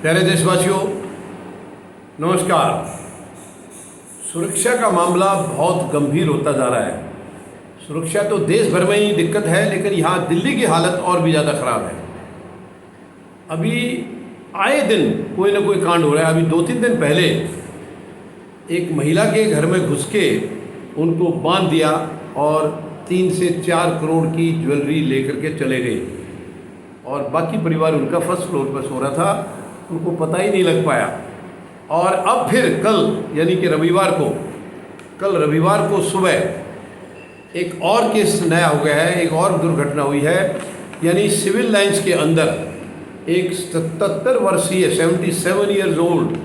प्यारे देशवासियों, नमस्कार। सुरक्षा का मामला बहुत गंभीर होता जा रहा है। सुरक्षा तो देश भर में ही दिक्कत है, लेकिन यहाँ दिल्ली की हालत और भी ज़्यादा ख़राब है। अभी आए दिन कोई ना कोई कांड हो रहा है। अभी 2-3 दिन पहले एक महिला के घर में घुस के उनको बांध दिया और 3 से 4 करोड़ की ज्वेलरी लेकर के चले गए, और बाकी परिवार उनका फर्स्ट फ्लोर पर सो रहा था, उनको पता ही नहीं लग पाया। और अब फिर कल यानी कि रविवार को सुबह एक और केस नया हो गया है, एक और दुर्घटना हुई है। यानी सिविल लाइंस के अंदर एक 77 वर्षीय 77 ईयर्स ओल्ड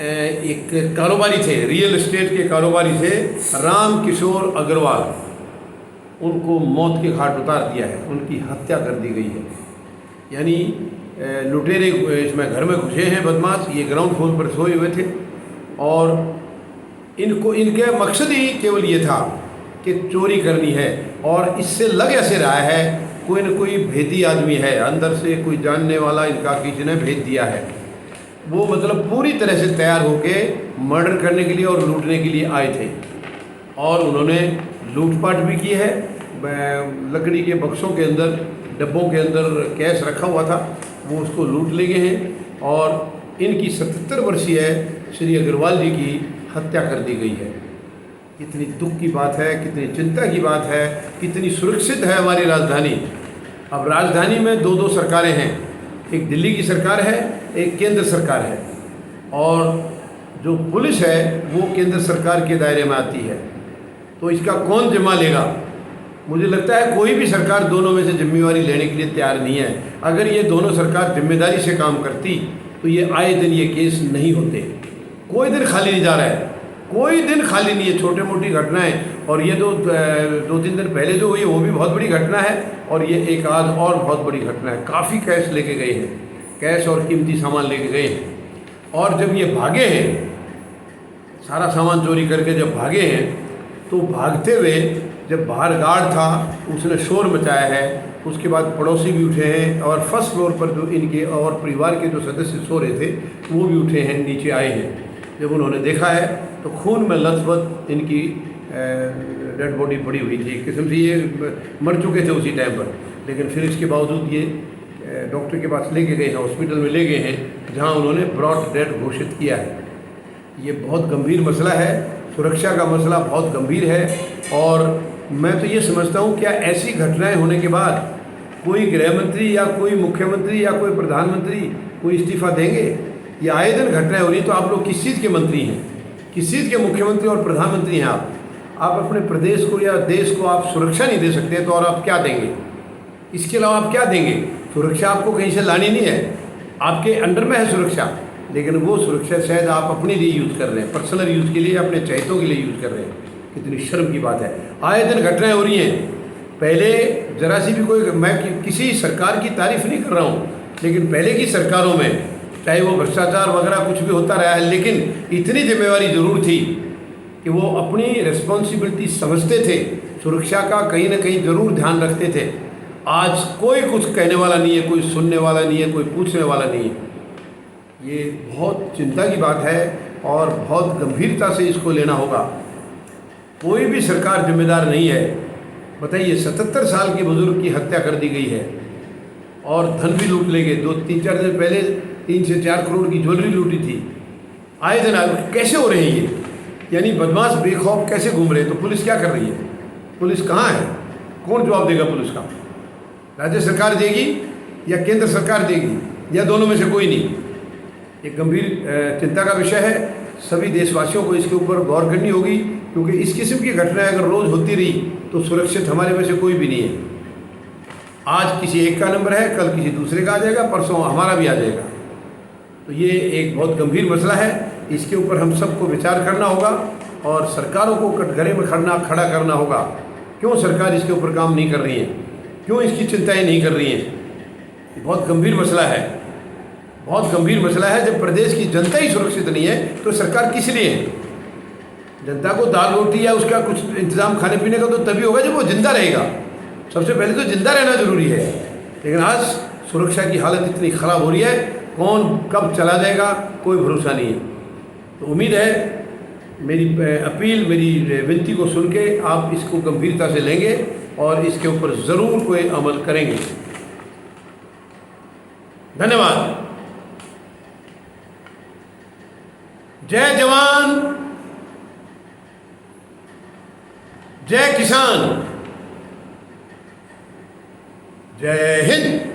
एक कारोबारी थे, रियल एस्टेट के कारोबारी थे, राम किशोर अग्रवाल, उनको मौत के घाट उतार दिया है, उनकी हत्या कर दी गई है। यानी लुटेरे इसमें घर में घुसे हैं बदमाश, ये ग्राउंड फ्लोर पर सोए हुए थे, और इनके मकसद ही केवल ये था कि चोरी करनी है। और इससे लग ऐसे रहा है कोई न कोई भेदी आदमी है, अंदर से कोई जानने वाला इनका किसी ने भेज दिया है। वो मतलब पूरी तरह से तैयार होके मर्डर करने के लिए और लूटने के लिए आए थे, और उन्होंने लूटपाट भी की है। लकड़ी के बक्सों के अंदर, डब्बों के अंदर कैश रखा हुआ था, वो उसको लूट ले गए हैं, और इनकी 77 वर्षीय श्री अग्रवाल जी की हत्या कर दी गई है। कितनी दुख की बात है, कितनी चिंता की बात है, कितनी सुरक्षित है हमारी राजधानी। अब राजधानी में 2 सरकारें हैं, एक दिल्ली की सरकार है, एक केंद्र सरकार है, और जो पुलिस है वो केंद्र सरकार के दायरे में आती है। तो इसका कौन जिम्मा लेगा? मुझे लगता है कोई भी सरकार दोनों में से जिम्मेवारी लेने के लिए तैयार नहीं है। अगर ये दोनों सरकार जिम्मेदारी से काम करती तो ये आए दिन ये केस नहीं होते। कोई दिन खाली नहीं जा रहा है, कोई दिन खाली नहीं है। छोटी मोटी घटनाएं, और ये 2-3 दिन पहले जो हुई वो भी बहुत बड़ी घटना है, और ये एक आध और बहुत बड़ी घटना है। काफ़ी कैश लेके गए हैं, कैश और कीमती सामान लेके गए हैं, और जब ये भागे हैं, सारा सामान चोरी करके जब भागे हैं, तो भागते हुए जब बाहर गार्ड था उसने शोर मचाया है। उसके बाद पड़ोसी भी उठे हैं, और फर्स्ट फ्लोर पर जो इनके और परिवार के जो सदस्य सो रहे थे वो भी उठे हैं, नीचे आए हैं। जब उन्होंने देखा है तो खून में लथपथ इनकी डेड बॉडी पड़ी हुई थी। एक किस्म से ये मर चुके थे उसी टाइम पर, लेकिन फिर इसके बावजूद ये डॉक्टर के पास लेके गए हैं, हॉस्पिटल में ले गए हैं, जहां उन्होंने ब्रॉड डेड घोषित किया है। ये बहुत गंभीर मसला है, सुरक्षा का मसला बहुत गंभीर है। और मैं तो ये समझता हूँ, क्या ऐसी घटनाएं होने के बाद कोई गृह मंत्री या कोई मुख्यमंत्री या कोई प्रधानमंत्री कोई इस्तीफा देंगे? ये आए दिन घटनाएं हो रही, तो आप लोग किस चीज़ के मंत्री हैं, किस चीज़ के मुख्यमंत्री और प्रधानमंत्री हैं? आप अपने प्रदेश को या देश को आप सुरक्षा नहीं दे सकते, तो और आप क्या देंगे? इसके अलावा आप क्या देंगे? सुरक्षा आपको कहीं से लानी नहीं है, आपके अंडर में है सुरक्षा, लेकिन वो सुरक्षा शायद आप अपने लिए यूज़ कर रहे हैं, पर्सनल यूज़ के लिए, अपने चहेतों के लिए यूज़ कर रहे हैं। कितनी शर्म की बात है। आए दिन घटनाएं हो रही हैं। पहले जरा सी भी कोई, मैं किसी सरकार की तारीफ नहीं कर रहा हूँ, लेकिन पहले की सरकारों में चाहे वो भ्रष्टाचार वगैरह कुछ भी होता रहा है, लेकिन इतनी जिम्मेवारी ज़रूर थी कि वो अपनी रिस्पॉन्सिबिलिटी समझते थे, सुरक्षा का कहीं ना कहीं ज़रूर ध्यान रखते थे। आज कोई कुछ कहने वाला नहीं है, कोई सुनने वाला नहीं है, कोई पूछने वाला नहीं है। ये बहुत चिंता की बात है, और बहुत गंभीरता से इसको लेना होगा। कोई भी सरकार जिम्मेदार नहीं है। बताइए, 77 साल के बुजुर्ग की हत्या कर दी गई है, और धन भी लूट ले गए। 2-3-4 दिन पहले 3 से 4 करोड़ की ज्वेलरी लूटी थी। आए दिन कैसे हो रहे हैं ये? यानी बदमाश बेखौफ कैसे घूम रहे हैं? तो पुलिस क्या कर रही है? पुलिस कहाँ है? कौन जवाब देगा पुलिस का? राज्य सरकार देगी या केंद्र सरकार देगी, या दोनों में से कोई नहीं? एक गंभीर चिंता का विषय है। सभी देशवासियों को इसके ऊपर गौर करनी होगी, क्योंकि इस किस्म की घटनाएं अगर रोज़ होती रही तो सुरक्षित हमारे में से कोई भी नहीं है। आज किसी एक का नंबर है, कल किसी दूसरे का आ जाएगा, परसों हमारा भी आ जाएगा। तो ये एक बहुत गंभीर मसला है। इसके ऊपर हम सबको विचार करना होगा, और सरकारों को कटघरे में खड़ा करना होगा। क्यों सरकार इसके ऊपर काम नहीं कर रही है? क्यों इसकी चिंताएं नहीं कर रही हैं? ये बहुत गंभीर मसला है, बहुत गंभीर मसला है। जब प्रदेश की जनता ही सुरक्षित नहीं है तो सरकार किस लिए है? जनता को दाल रोटी या उसका कुछ इंतज़ाम खाने पीने का तो तभी होगा जब वो जिंदा रहेगा। सबसे पहले तो जिंदा रहना जरूरी है, लेकिन आज सुरक्षा की हालत इतनी ख़राब हो रही है कौन कब चला जाएगा कोई भरोसा नहीं है। तो उम्मीद है मेरी अपील, मेरी विनती को सुन के आप इसको गंभीरता से लेंगे और इसके ऊपर ज़रूर कोई अमल करेंगे। धन्यवाद। जय जवान, जय किसान, जय हिंद।